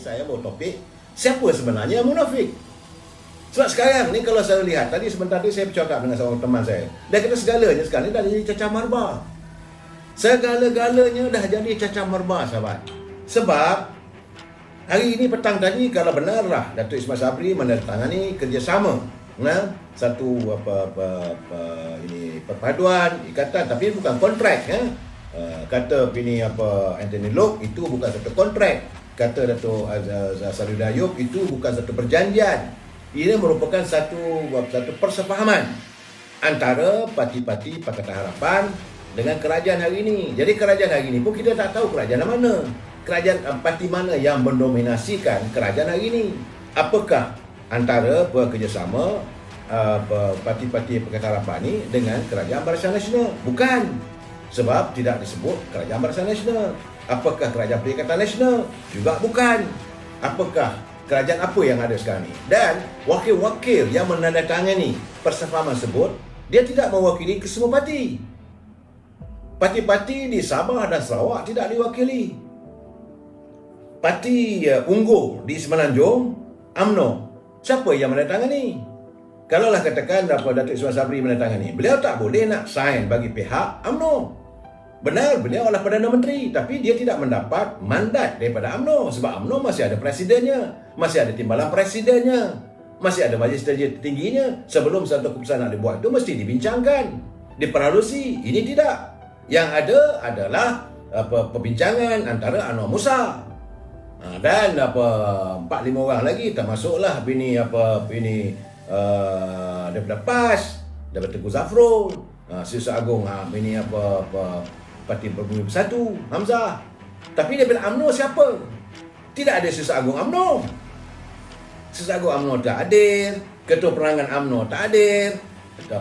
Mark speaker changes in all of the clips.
Speaker 1: saya bawa topik, siapa sebenarnya yang munafik? Sebab sekarang ni kalau saya lihat, tadi sebentar tadi saya bercakap dengan seorang teman saya, dia kata segalanya sekarang ni dah jadi cacah marba. Segala-galanya dah jadi cacah marba, sahabat. Sebab hari ini petang tadi, kalau benarlah Datuk Ismail Sabri menandatangani kerjasama, satu ini perpaduan ikatan, tapi bukan kontrak, kata ini Anthony Loke, itu bukan satu kontrak. Kata Datuk Sarudin Ayub, itu bukan satu perjanjian. Ini merupakan satu persefahaman antara parti-parti Pakatan Harapan dengan kerajaan hari ini. Jadi kerajaan hari ini pun kita tak tahu kerajaan mana. Kerajaan parti mana yang mendominasikan kerajaan hari ini. Apakah antara bekerjasama parti-parti Pakatan Harapan ini dengan Kerajaan Barisan Nasional? Bukan. Sebab tidak disebut Kerajaan Barisan Nasional. Apakah Kerajaan Perikatan Nasional? Juga bukan. Apakah kerajaan apa yang ada sekarang ni? Dan wakil-wakil yang menandatangani persefahaman tersebut, dia tidak mewakili kesemua parti. Parti-parti di Sabah dan Sarawak tidak diwakili. Parti Unggur di Semenanjung, UMNO, siapa yang menandatangani? Kalaulah katakan Datuk Ismail Sabri menandatangani, beliau tak boleh nak sign bagi pihak UMNO. Benar, beliau adalah Perdana Menteri, tapi dia tidak mendapat mandat daripada UMNO. Sebab UMNO masih ada presidennya, masih ada timbalan presidennya, masih ada majlis tertingginya. Sebelum satu keputusan nak dibuat itu mesti dibincangkan, diperalusi. Ini tidak. Yang ada adalah perbincangan antara Anwar Musa dan 4-5 orang lagi, termasuklah daripada PAS, daripada Tengku Zafrul, Setiausaha Agung Parti Berbumi Bersatu, Hamzah. Tapi daripada UMNO siapa? Tidak ada Setiausaha Agung UMNO. Setiausaha Agung UMNO tak hadir, Ketua Penerangan UMNO tak hadir,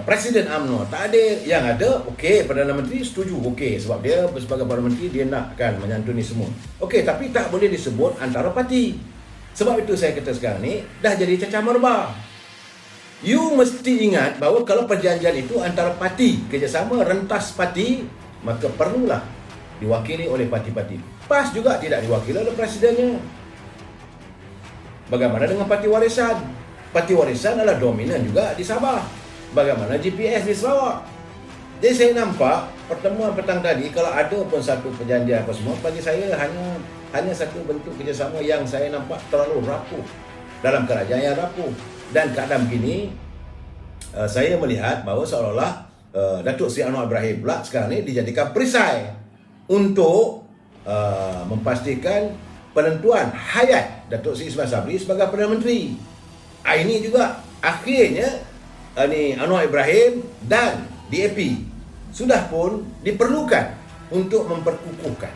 Speaker 1: Presiden UMNO tak hadir. Yang ada, okey, Perdana Menteri setuju, okey, sebab dia sebagai Perdana Menteri dia nakkan menyantuni semua. Okey, tapi tak boleh disebut antara parti. Sebab itu saya kata sekarang ni dah jadi cacah marba. You mesti ingat bahawa kalau perjanjian itu antara parti, kerjasama rentas parti, maka perlulah diwakili oleh parti-parti. PAS juga tidak diwakili oleh presidennya. Bagaimana dengan parti warisan? Parti warisan adalah dominan juga di Sabah. Bagaimana GPS di Sarawak? Jadi saya nampak pertemuan petang tadi, kalau ada pun satu perjanjian apa semua, bagi saya hanya satu bentuk kerjasama yang saya nampak terlalu rapuh, dalam kerajaan yang rapuh. Dan keadaan begini, saya melihat bahawa seolah-olah Datuk Seri Anwar Ibrahim pula sekarang ni dijadikan perisai untuk memastikan penentuan hayat Datuk Seri Ismail Sabri sebagai Perdana Menteri. Ini juga akhirnya Anwar Ibrahim dan DAP sudah pun diperlukan untuk memperkukuhkan.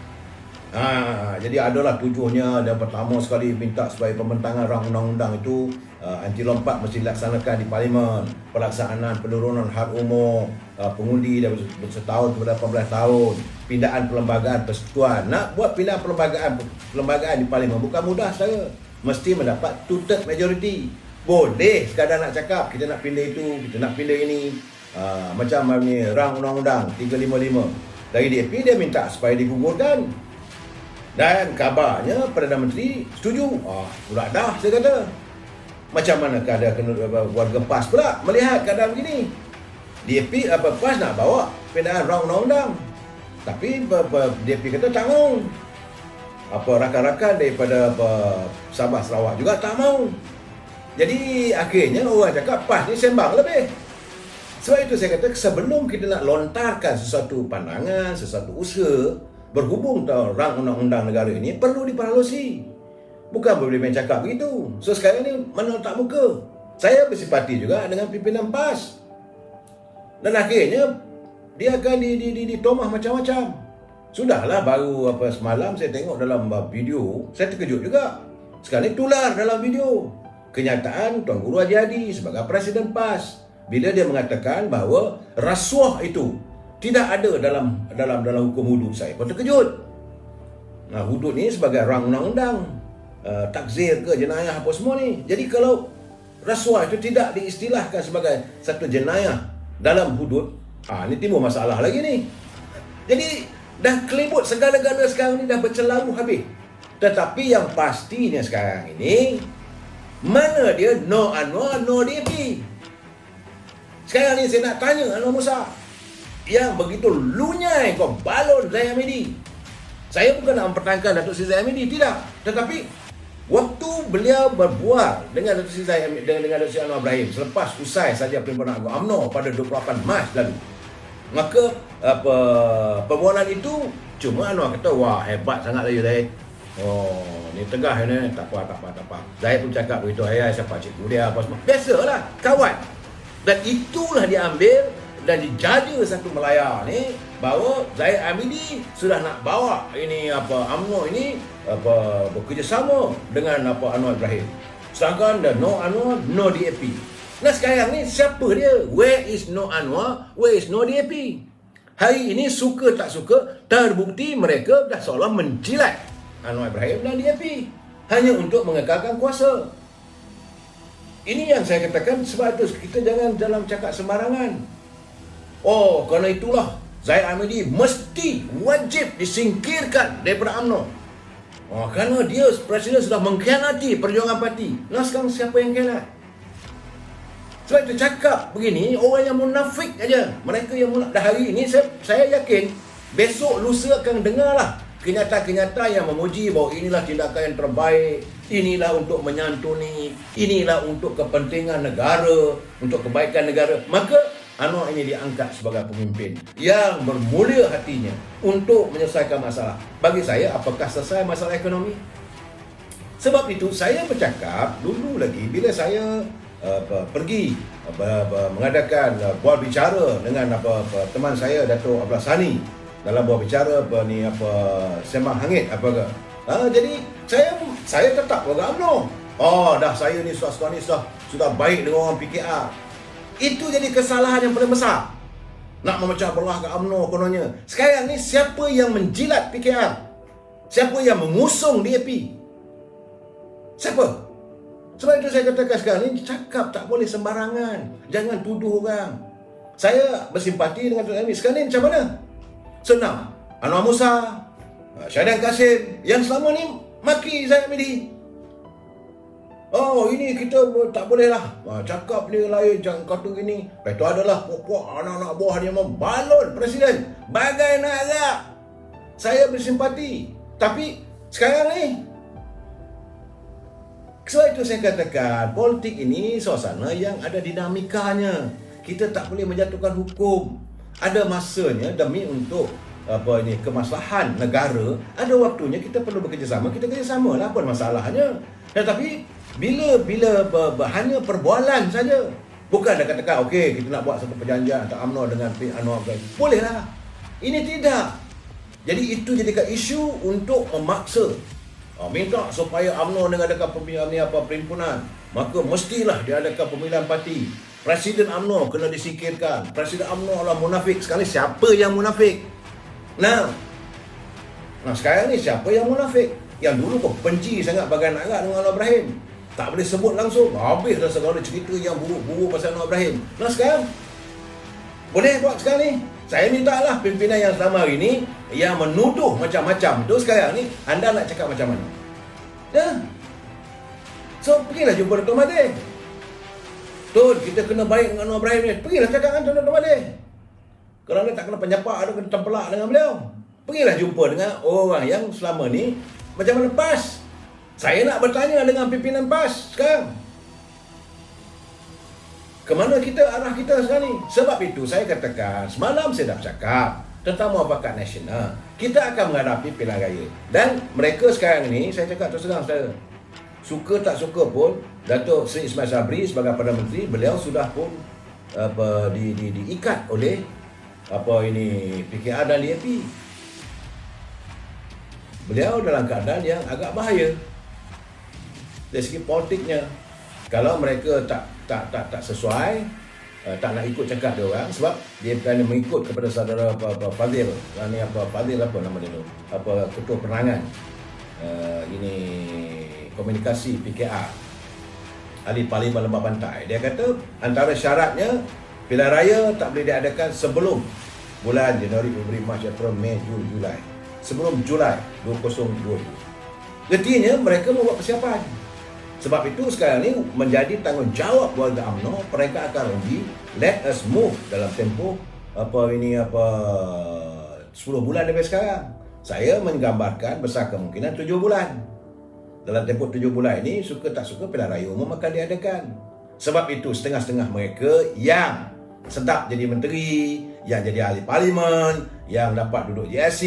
Speaker 1: Jadi adalah tujuhnya, dan pertama sekali minta supaya pembentangan rang undang-undang itu anti lompat mesti dilaksanakan di Parlimen. Pelaksanaan penurunan had umur pengundi dari setahun kepada 18 tahun. Pindaan perlembagaan persekutuan. Nak buat pindaan perlembagaan di Parlimen bukan mudah saya. Mesti mendapat two-third majority. Boleh sekadar nak cakap kita nak pindah itu, kita nak pindah ini. Macam ni rang undang-undang 355. Dari DAP dia minta supaya digugurkan. Dan kabarnya Perdana Menteri setuju. Pula dah saya kata. Macam mana keadaan warga PAS pula melihat keadaan begini? DAP PAS nak bawa pindaan rang undang-undang. Tapi DAP kata tak mau. Rakan-rakan daripada Sabah Sarawak juga tak mau. Jadi akhirnya orang cakap PAS ni sembang lebih. Sebab itu saya kata sebelum kita nak lontarkan sesuatu pandangan, sesuatu usaha berhubung rang undang-undang negara ini, perlu diperalusi. Bukan boleh main cakap begitu. So sekarang ni mana letak muka? Saya bersempati juga dengan pimpinan PAS. Dan akhirnya dia akan ditomah macam-macam. Sudahlah, baru semalam saya tengok dalam video, saya terkejut juga. Sekarang ni tular dalam video kenyataan Tuan Guru Haji Hadi sebagai Presiden PAS bila dia mengatakan bahawa rasuah itu tidak ada dalam hukum hudud. Saya pun terkejut. Hudud ni sebagai rang undang-undang, takzir ke jenayah apa semua ni. Jadi kalau rasuah itu tidak diistilahkan sebagai satu jenayah dalam hudud, ni timbul masalah lagi ni. Jadi dah kelibut segala-gala sekarang ni dah bercelaru habis. Tetapi yang pastinya sekarang ini, mana dia no Anwar, no DAP. Sekarang ni saya nak tanya Anwar Musa, yang begitu lunyai kau balon Zahid Hamidi. Saya bukan nak mempertahankan Datuk Seri Zahid Hamidi, tidak. Tetapi waktu beliau berbual dengan Datuk Seri Zahid Hamidi, dengan Datuk Seri Anwar Ibrahim selepas usai saja Perhimpunan Agung UMNO pada 28 Mac lalu, maka perbualan itu cuma Anwar kata, wah hebat sangat lagi Zahid. Oh, ni tegah ni, tak apa. Zahid pun cakap begitu, ayah siapa cikgu dia apa semua. Biasalah, kawan. Dan itulah diambil dan dijaga satu Melaya ni bahawa Zahid Hamidi sudah nak bawa ini UMNO ini bekerjasama dengan Anwar Ibrahim. Sedangkan no Anwar, no DAP. Nah sekarang ni siapa dia? Where is no Anwar? Where is no DAP? Hari ini suka tak suka terbukti mereka dah seolah menjilat Anwar Ibrahim dan DAP hanya untuk mengekalkan kuasa. Ini yang saya katakan, sebab itu kita jangan dalam cakap sembarangan. Oh, kerana itulah Zahid Hamidi mesti wajib disingkirkan daripada UMNO. Oh, kerana dia Presiden sudah mengkhianati perjuangan parti. Nah sekarang siapa yang khianat? Sebab itu cakap begini, orang yang munafik aja. Mereka yang munafik. Dah hari ini saya yakin besok lusa akan dengarlah kenyataan-kenyataan yang memuji bahawa inilah tindakan yang terbaik, inilah untuk menyantuni, inilah untuk kepentingan negara, untuk kebaikan negara. Maka Anwar ini diangkat sebagai pemimpin yang bermulia hatinya untuk menyelesaikan masalah. Bagi saya, apakah selesai masalah ekonomi? Sebab itu saya bercakap dulu lagi bila saya pergi mengadakan bual bicara dengan teman saya Datuk Abdullah Sani dalam bual bicara sembang hangit jadi saya tetap warga UMNO. Oh, dah saya ni sudah baik dengan orang PKR. Itu jadi kesalahan yang paling besar. Nak memecah belah ke UMNO kononnya. Sekarang ni siapa yang menjilat PKR? Siapa yang mengusung DAP? Siapa? Sebab itu saya katakan sekarang ni cakap tak boleh sembarangan. Jangan tuduh orang. Saya bersimpati dengan Datuk Hamid. Sekarang ni macam mana? Senang. Anwar Musa, Syahidan Kasim yang selama ni maki Zahid Hamidi. Oh, ini kita tak boleh lah cakap dia lain, jangan kata gini. Lepas tu adalah puak-puak anak-anak buah dia membalon Presiden bagai nak agak. Saya bersimpati. Tapi sekarang ni, sebab itu saya katakan politik ini suasana yang ada dinamikanya. Kita tak boleh menjatuhkan hukum. Ada masanya demi untuk kemaslahan negara. Ada waktunya kita perlu bekerjasama. Kita kerjasama lah, apa masalahnya. Tetapi bila hanya perbualan saja, bukan dah katakan okey kita nak buat satu perjanjian antara UMNO dengan Anwar Ibrahim, boleh lah. Ini tidak. Jadi itu jadikan isu untuk memaksa minta supaya UMNO mengadakan perhimpunan, maka mestilah diadakan pemilihan parti. Presiden UMNO kena disingkirkan. Presiden UMNO adalah munafik. Sekarang ni siapa yang munafik? Nah sekarang ni siapa yang munafik? Yang dulu kau benci sangat bagai nak dengan Anwar Ibrahim, tak boleh sebut langsung, habislah segala cerita yang buruk-buruk pasal Anwar Ibrahim. Nah sekarang boleh buat sekarang ni. Saya mintalah pimpinan yang selama hari ni yang menuduh macam-macam tu, sekarang ni anda nak cakap macam mana? So pergilah jumpa Datuk Mahathir. Tun, kita kena baik dengan Anwar Ibrahim ni. Pergilah cakap dengan Datuk Mahathir. Kerana tak kena penyapak atau kena tempelak dengan beliau. Pergilah jumpa dengan orang yang selama ni macam mana PAS. Saya nak bertanya dengan pimpinan PAS sekarang. Kemana arah kita sekarang ni? Sebab itu saya katakan, semalam saya dah bercakap tentang muafakat nasional. Kita akan menghadapi pilihan raya. Dan mereka sekarang ni, saya cakap terus terang saudara, suka tak suka pun, Datuk Seri Ismail Sabri sebagai Perdana Menteri, beliau sudah pun diikat oleh PKR dan DAP. Beliau dalam keadaan yang agak bahaya dari segi politiknya. Kalau mereka tak sesuai, tak nak ikut cakap dia orang, sebab dia kena mengikut kepada saudara Fadil, Fadil apa nama dia tu, ketua penerangan ini komunikasi PKR, ahli Parlimen Lembah Pantai. Dia kata antara syaratnya pilihan raya tak boleh diadakan sebelum bulan Januari, Februari, Mac, April, Mei, Jun, Julai. Sebelum Julai 2020. Artinya mereka membuat persiapan. Sebab itu sekarang ni menjadi tanggungjawab warga UMNO, mereka akan undi let us move dalam tempoh 10 bulan daripada sekarang. Saya menggambarkan besar kemungkinan 7 bulan. Dalam tempoh 7 bulan ini, suka tak suka pilihan raya umum akan diadakan. Sebab itu setengah-setengah mereka yang sedap jadi menteri, yang jadi ahli parlimen, yang dapat duduk JSC,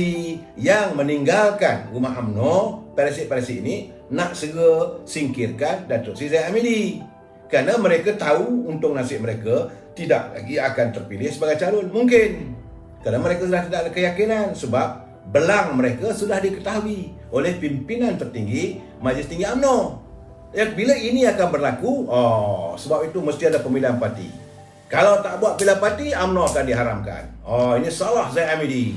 Speaker 1: yang meninggalkan rumah UMNO, parasit-parasit ini nak segera singkirkan Datuk Seri Zahid Hamidi. Kerana mereka tahu untung nasib mereka tidak lagi akan terpilih sebagai calon. Mungkin kerana mereka sudah tidak ada keyakinan sebab belang mereka sudah diketahui oleh pimpinan tertinggi Majlis Tinggi UMNO. Bila ini akan berlaku, sebab itu mesti ada pemilihan parti. Kalau tak buat pilihan parti, UMNO akan diharamkan. Ini salah Zahid Hamidi.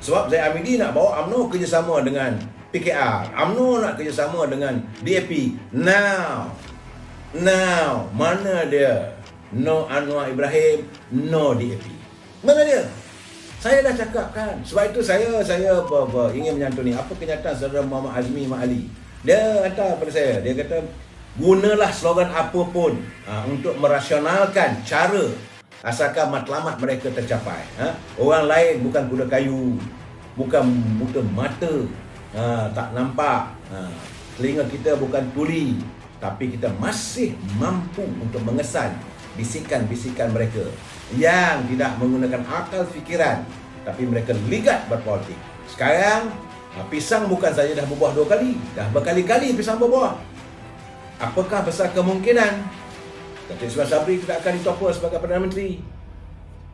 Speaker 1: Sebab Zahid Hamidi nak bawa UMNO kerjasama dengan PKR. UMNO nak kerjasama dengan DAP. Now, mana dia? No Anwar Ibrahim, no DAP. Mana dia? Saya dah cakap kan. Sebab itu saya ingin menyantuni apa kenyataan saudara Muhammad Azmi Mat Ali. Dia hantar pada saya, dia kata gunalah slogan apa pun untuk merasionalkan cara asalkan matlamat mereka tercapai. Orang lain bukan kuda kayu, bukan buta mata, tak nampak, telinga kita bukan tuli, tapi kita masih mampu untuk mengesan bisikan-bisikan mereka yang tidak menggunakan akal fikiran, tapi mereka ligat berpolitik. Sekarang pisang bukan saja dah berbuah 2 kali, dah berkali-kali pisang berbuah. Apakah besar kemungkinan Datuk Ismail Sabri tidak akan ditopor sebagai Perdana Menteri?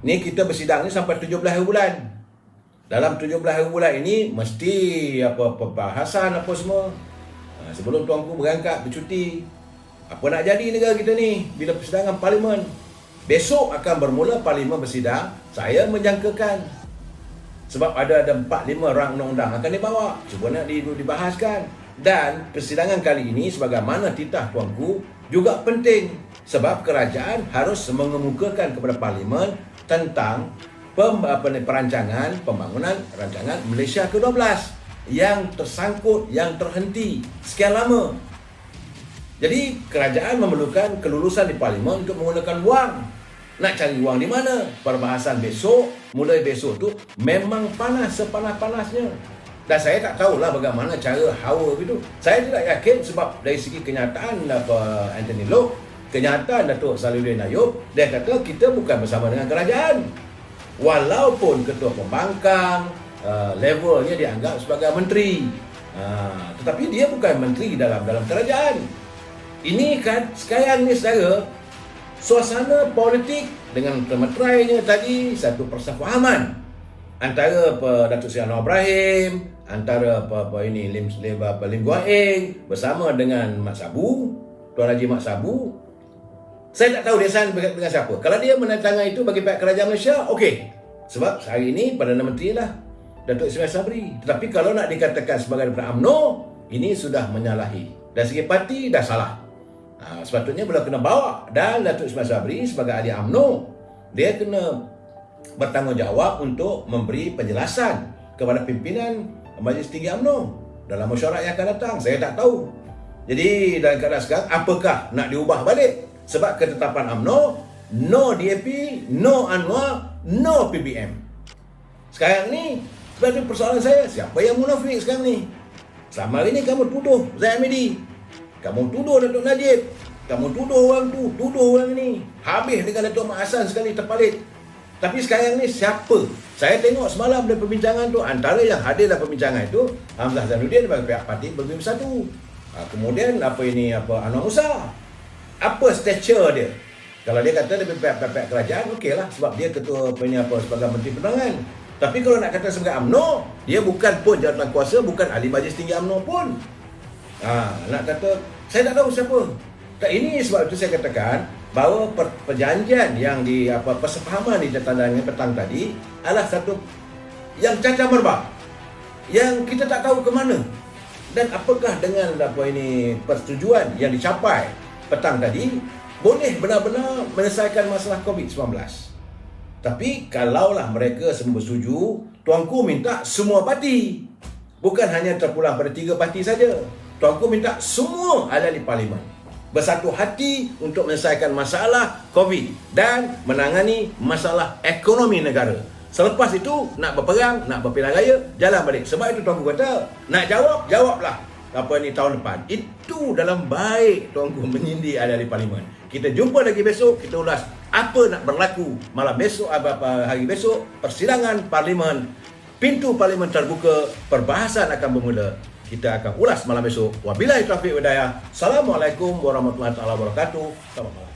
Speaker 1: Ni kita bersidang ni sampai 17 hari bulan. Dalam 17 hari bulan ini mesti perbahasan apa semua. Sebelum tuanku berangkat bercuti, apa nak jadi negara kita ni bila persidangan parlimen? Besok akan bermula parlimen bersidang. Saya menjangkakan sebab ada 4-5 rang undang-undang akan dibawa, cuba nak dibahaskan. Dan persidangan kali ini sebagaimana titah tuanku juga penting sebab kerajaan harus mengemukakan kepada parlimen tentang perancangan pembangunan rancangan Malaysia ke-12 yang tersangkut, yang terhenti sekian lama. Jadi kerajaan memerlukan kelulusan di parlimen untuk menggunakan wang. Nak cari wang di mana? Perbahasan besok, mulai besok tu memang panas sepanas-panasnya. Dan saya tak tahulah bagaimana cara hawa itu. Saya tidak yakin sebab dari segi kenyataan Anthony Loke, kenyataan Datuk Salihuddin Ayub, dia kata kita bukan bersama dengan kerajaan. Walaupun ketua pembangkang, levelnya dianggap sebagai menteri. Tetapi dia bukan menteri dalam kerajaan. Ini kan sekarang ni saudara, suasana politik dengan termeterainya tadi satu persefahaman antara Datuk Seri Anwar Ibrahim, antara Lim Guan Eng bersama dengan Mat Sabu, Tuan Haji Mat Sabu. Saya tak tahu dia sign dengan siapa. Kalau dia menandatangani itu bagi pihak kerajaan Malaysia, okey. Sebab hari ini Perdana Menteri lah Datuk Ismail Sabri. Tetapi kalau nak dikatakan sebagai daripada UMNO, ini sudah menyalahi. Dari segi parti dah salah. Sepatutnya beliau kena bawa. Dan Datuk Ismail Sabri sebagai ahli UMNO, dia kena bertanggungjawab untuk memberi penjelasan kepada pimpinan Majlis Tinggi UMNO dalam mesyuarat yang akan datang. Saya tak tahu. Jadi dalam keadaan sekarang, apakah nak diubah balik? Sebab ketetapan UMNO, no DAP, no Anwar, no PBM. Sekarang ni, sebab persoalan saya, siapa yang munafik sekarang ni? Selama ini kamu tuduh Zahid Hamidi, kamu tuduh Datuk Najib, kamu tuduh orang tu, tuduh orang ni. Habis dengan Datuk Mat Hassan sekali terpalit. Tapi sekarang ni siapa? Saya tengok semalam dari perbincangan tu, antara yang hadir dalam perbincangan itu Hamzah Zainuddin bagi pihak parti Bergabung Bersatu. Kemudian Anwar Musa. Apa stature dia? Kalau dia kata dari pihak kerajaan, okeylah sebab dia ketua sebagai Menteri Penerangan. Tapi kalau nak kata sebagai UMNO, dia bukan pun jawatan kuasa, bukan ahli Majlis Tinggi UMNO pun. Nak kata saya tak tahu siapa. Ini sebab itu saya katakan bahawa perjanjian yang persefahaman di ditandatangani petang tadi adalah satu yang cacat merbak, yang kita tak tahu ke mana dan apakah dengan persetujuan yang dicapai petang tadi boleh benar-benar menyelesaikan masalah COVID-19. Tapi kalaulah mereka semua bersetuju, tuanku minta semua parti bukan hanya terpulang pada 3 parti saja. Tuanku minta semua ahli parlimen bersatu hati untuk menyelesaikan masalah COVID dan menangani masalah ekonomi negara. Selepas itu, nak berperang, nak berpilihan raya, jalan balik. Sebab itu tuanku kata, nak jawab, jawablah tahun depan. Itu dalam baik tuanku menyindir ahli parlimen. Kita jumpa lagi besok, kita ulas apa nak berlaku malam besok, hari besok, persidangan parlimen. Pintu parlimen terbuka, perbahasan akan bermula. Kita akan ulas malam besok. Wabillahi taufiq wal hidayah. Assalamualaikum warahmatullahi wabarakatuh. Selamat malam.